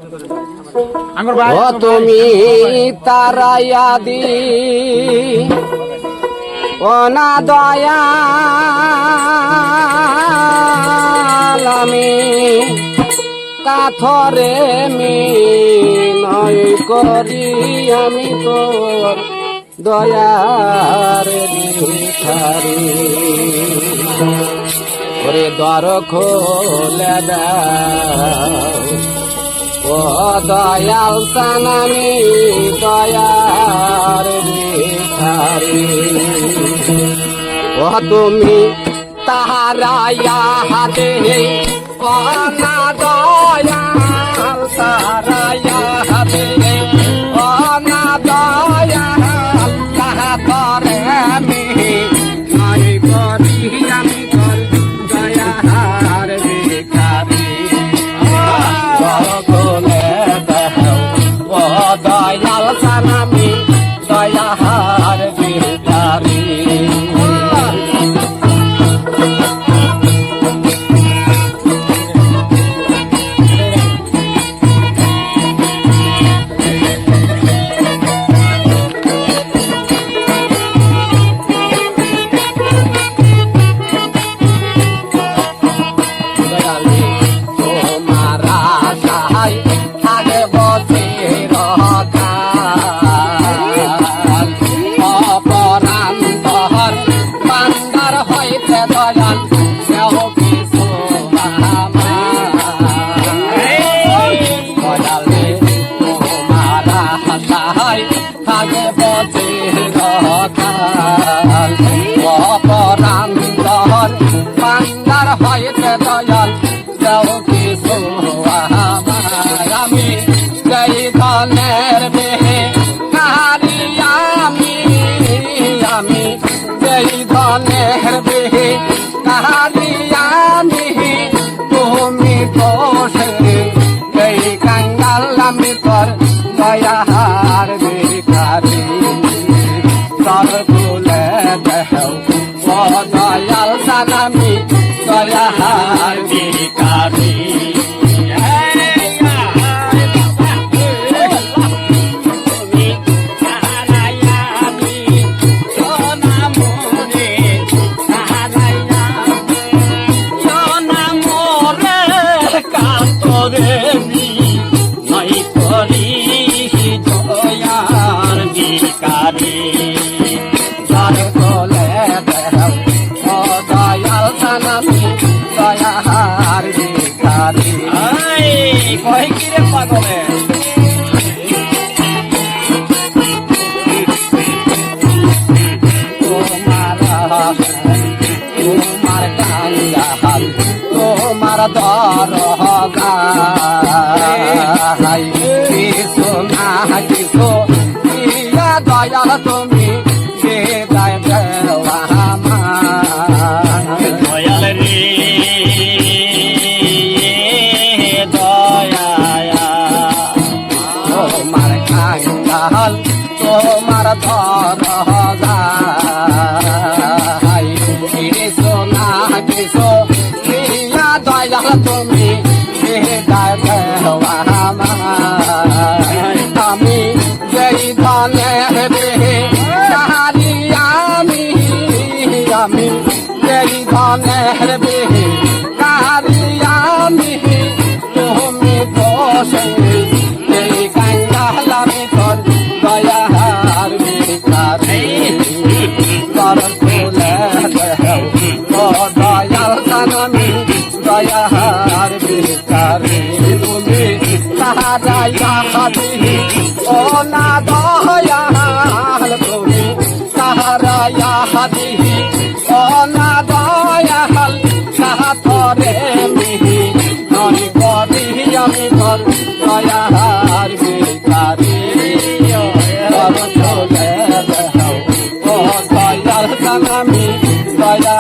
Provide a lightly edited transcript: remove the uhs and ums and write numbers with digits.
ও তুমি তারাইয়া দি ও না দয়াল আমি কাথরে নয় করি আমি তো দয়ার ভিখারি ওরে দ্বার খোলে দাও ও দয়াল সানামি দয়ার ভিখারি ও তুমি তাহারায়া হাতে ও না দয়াল তাহারায়া হাতে ও না দয়াল তাহা করে আমি নয় করি আমি দয়ার ভিখারি দয়াল সানামি দয়ার ভিখারি পান্ডার হইতে দয়াল যাও কিছু আমি যেই ধনের বেহে নারী আমি যেই ধনের বেহে নারী আমি তুমি বসে এই কাঙ্গাল আমি তোর দয়ার ভিখারি সর ভুলে দেও ও দয়াল সানামি দয়ার ভিখারি পাগলে তোমার কাঙ্গাল তোমার দরগাই কিছু না কিছু দয়াল তুমি দয়াল রে তোমার ধরাই কিছু না কিছু দয়াল তুমি আমি যেই ধনের বেহে নারী আমি যেই ধনের বেহে নারী আমি তুমি বসে এই কাঙ্গাল আমি তোর দয়ার ভিখারি কর ফুলে দেও ও দয়াল সানামি দয়ার ভিখারি তুমি তাহারায়া হাতি ও না দয়াল তুমি তাহারায়া হাতি ও না দয়াল সাহাতরে মিহি নয় করি আমি তোর দয়ার ভিখারি কর ফুলে দেও ও দয়াল সানামি দয়া